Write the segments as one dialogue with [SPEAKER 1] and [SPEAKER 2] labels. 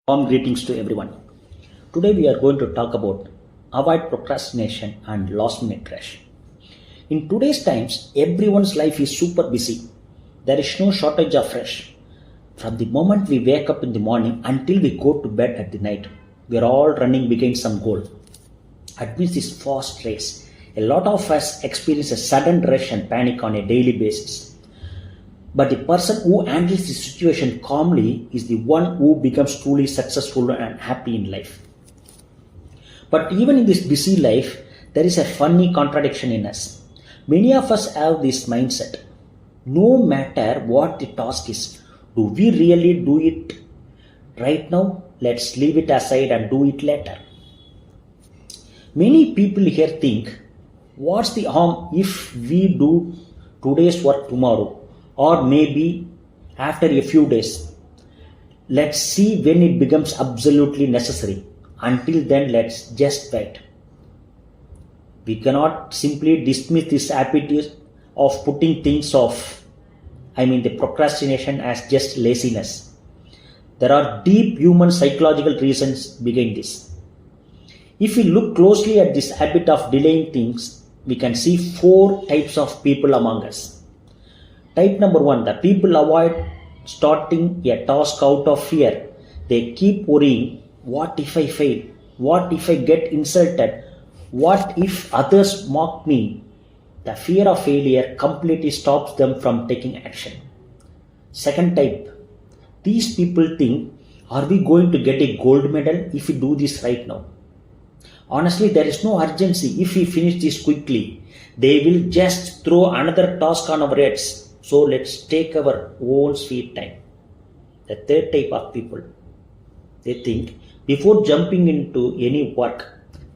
[SPEAKER 1] Warm greetings to everyone. Today we are going to talk about avoid procrastination and last minute rush. In today's times, everyone's life is super busy. There is no shortage of rush. From the moment we wake up in the morning until we go to bed at the night, we are all running behind some goal. Amidst this fast race, a lot of us experience a sudden rush and panic on a daily basis. But the person who handles the situation calmly is the one who becomes truly successful and happy in life. But even in this busy life, there is a funny contradiction in us. Many of us have this mindset. No matter what the task is, do we really do it right now? Let's leave it aside and do it later. Many people here think, what's the harm if we do today's work tomorrow? Or maybe after a few days. Let's see when it becomes absolutely necessary. Until then, let's just wait. We cannot simply dismiss this habit of putting things off, the procrastination, as just laziness. There are deep human psychological reasons behind this. If we look closely at this habit of delaying things, we can see four types of people among us. Type number one, the people avoid starting a task out of fear. They keep worrying, what if I fail? What if I get insulted? What if others mock me? The fear of failure completely stops them from taking action. Second type, these people think, are we going to get a gold medal if we do this right now? Honestly, there is no urgency if we finish this quickly. They will just throw another task on our heads. So let's take our own sweet time. The third type of people, they think before jumping into any work,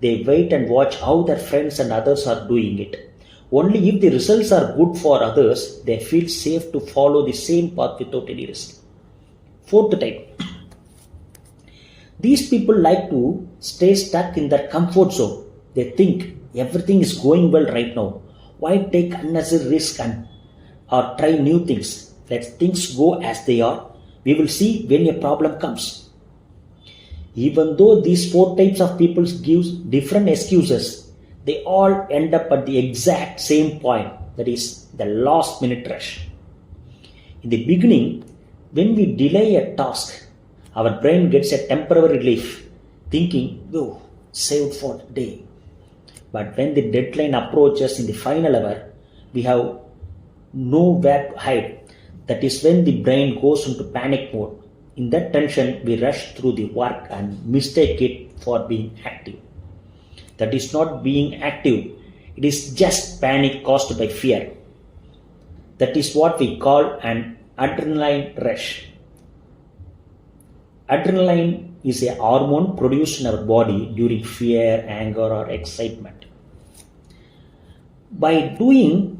[SPEAKER 1] they wait and watch how their friends and others are doing it. Only if the results are good for others, they feel safe to follow the same path without any risk. Fourth type, these people like to stay stuck in their comfort zone. They think everything is going well right now. Why take unnecessary risk or try new things? Let things go as they are. We will see when a problem comes. Even though these four types of people give different excuses, they all end up at the exact same point, that is the last minute rush. In the beginning, when we delay a task, our brain gets a temporary relief, thinking, oh, saved for the day. But when the deadline approaches in the final hour, we have nowhere to hide. That is when the brain goes into panic mode. In that tension, we rush through the work and mistake it for being active. That is not being active. It is just panic caused by fear. That is what we call an adrenaline rush. Adrenaline is a hormone produced in our body during fear, anger, or excitement. By doing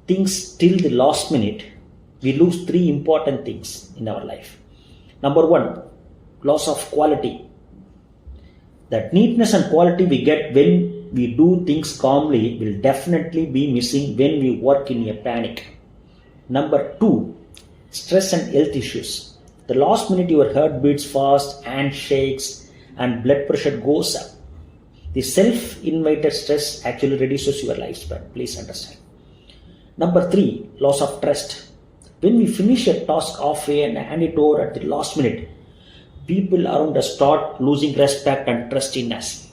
[SPEAKER 1] things till the last minute, we lose three important things in our life. Number one, loss of quality. That neatness and quality we get when we do things calmly will definitely be missing when we work in a panic. Number two, stress and health issues. The last minute your heart beats fast, hand shakes, and blood pressure goes up. The self-invited stress actually reduces your lifespan. Please understand. Number three, loss of trust. When we finish a task halfway and hand it over at the last minute, people around us start losing respect and trust in us.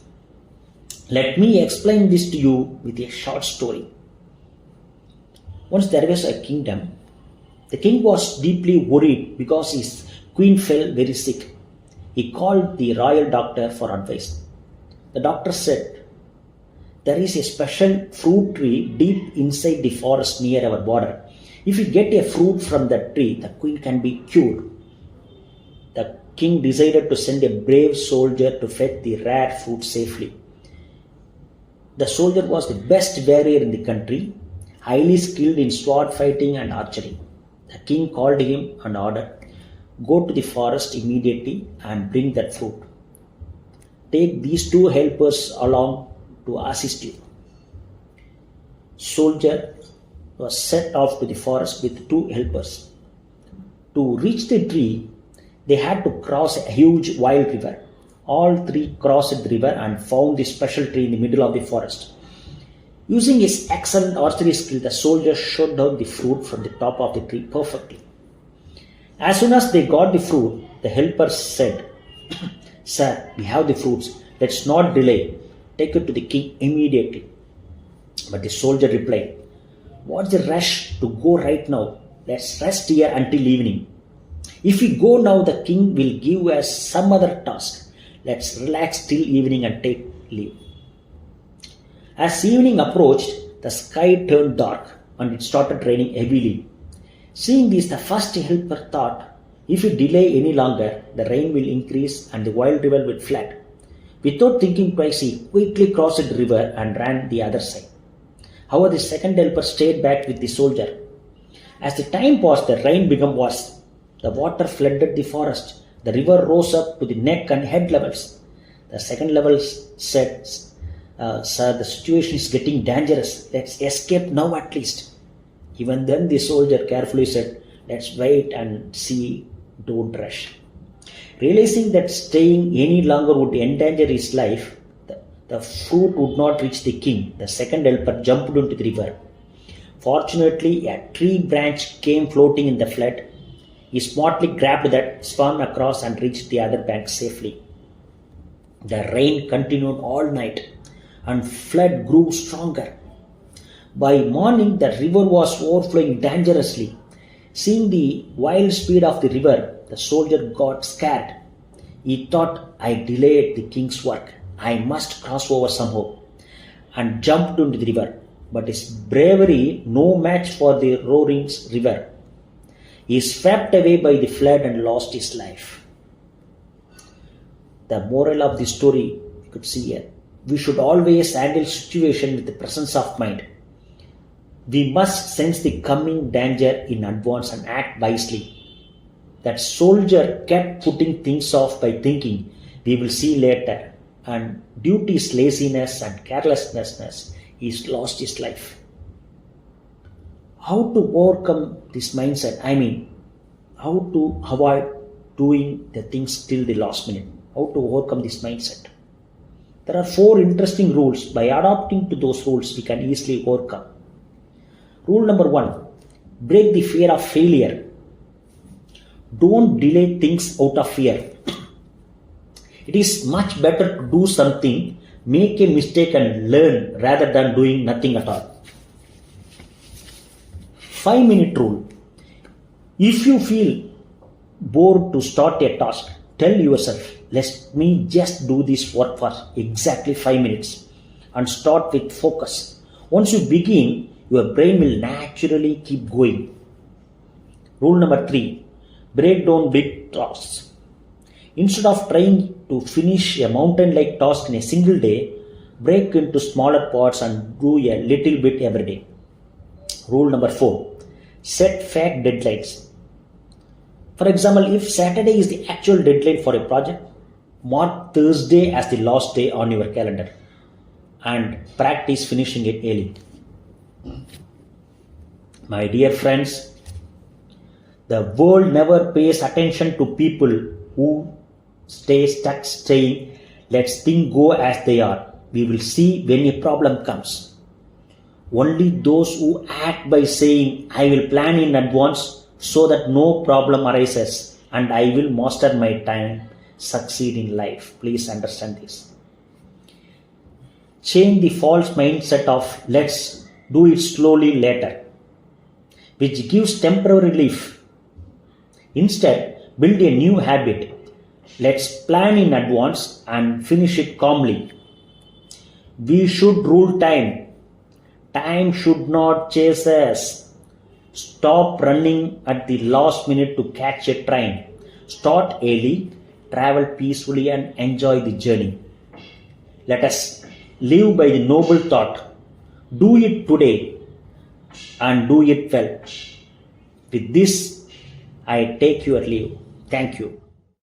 [SPEAKER 1] Let me explain this to you with a short story. Once there was a kingdom. The king was deeply worried because his queen fell very sick. He called the royal doctor for advice. The doctor said, there is a special fruit tree deep inside the forest near our border. If we get a fruit from that tree, the queen can be cured. The king decided to send a brave soldier to fetch the rare fruit safely. The soldier was the best warrior in the country, highly skilled in sword fighting and archery. The king called him and ordered, go to the forest immediately and bring that fruit. Take these two helpers along to assist you. Soldier was set off to the forest with two helpers. To reach the tree, They had to cross a huge wild river. All three crossed the river and found the special tree in the middle of the forest. Using his excellent archery skill, the soldier shot down the fruit from the top of the tree perfectly. As soon as they got the fruit, the helper said, "Sir, we have the fruits. Let's not delay. Take it to the king immediately." But the soldier replied, "What's the rush to go right now? Let's rest here until evening. If we go now, the king will give us some other task. Let's relax till evening and take leave." As evening approached, the sky turned dark and it started raining heavily. Seeing this, the first helper thought, if we delay any longer, the rain will increase and the wild river will flood. Without thinking twice, he quickly crossed the river and ran the other side. However, the second helper stayed back with the soldier. As the time passed, the rain became worse. The water flooded the forest. The river rose up to the neck and head levels. The second level said, "Sir, the situation is getting dangerous. Let's escape now at least." Even then, the soldier carefully said, "Let's wait and see, don't rush." Realizing that staying any longer would endanger his life, the fruit would not reach the king. The second helper jumped into the river. Fortunately, a tree branch came floating in the flood. He smartly grabbed that, swam across, and reached the other bank safely. The rain continued all night, and flood grew stronger. By morning, the river was overflowing dangerously. Seeing the wild speed of the river, the soldier got scared. He thought, "I delayed the king's work. I must cross over somehow," and jumped into the river. But his bravery no match for the roaring river. He is swept away by the flood and lost his life. The moral of the story you could see here. We should always handle situation with the presence of mind. We must sense the coming danger in advance and act wisely. That soldier kept putting things off by thinking, "We will see later," and due to his laziness and carelessness, he lost his life. How to overcome this mindset? How to avoid doing the things till the last minute? How to overcome this mindset? There are 4 interesting rules. By adopting to those rules, we can easily overcome. Rule number 1, break the fear of failure. Don't delay things out of fear. It is much better to do something, make a mistake and learn rather than doing nothing at all. 5-minute rule. If you feel bored to start a task, tell yourself, "Let me just do this work for exactly 5 minutes," and start with focus. Once you begin, your brain will naturally keep going. Rule number 3, break down big tasks. Instead of trying to finish a mountain-like task in a single day, break into smaller parts and do a little bit every day. Rule number 4, set fake deadlines. For example, if Saturday is the actual deadline for a project, mark Thursday as the last day on your calendar and practice finishing it early. My dear friends, the world never pays attention to people who stay stuck saying, "Let's things go as they are. We will see when a problem comes." Only those who act by saying, "I will plan in advance so that no problem arises and I will master my time," succeed in life. Please understand this. Change the false mindset of "let's do it slowly later," which gives temporary relief. Instead, build a new habit. Let's plan in advance and finish it calmly. We should rule time. Time should not chase us. Stop running at the last minute to catch a train. Start early, travel peacefully, and enjoy the journey. Let us live by the noble thought. Do it today and do it well. With this, I take your leave. Thank you.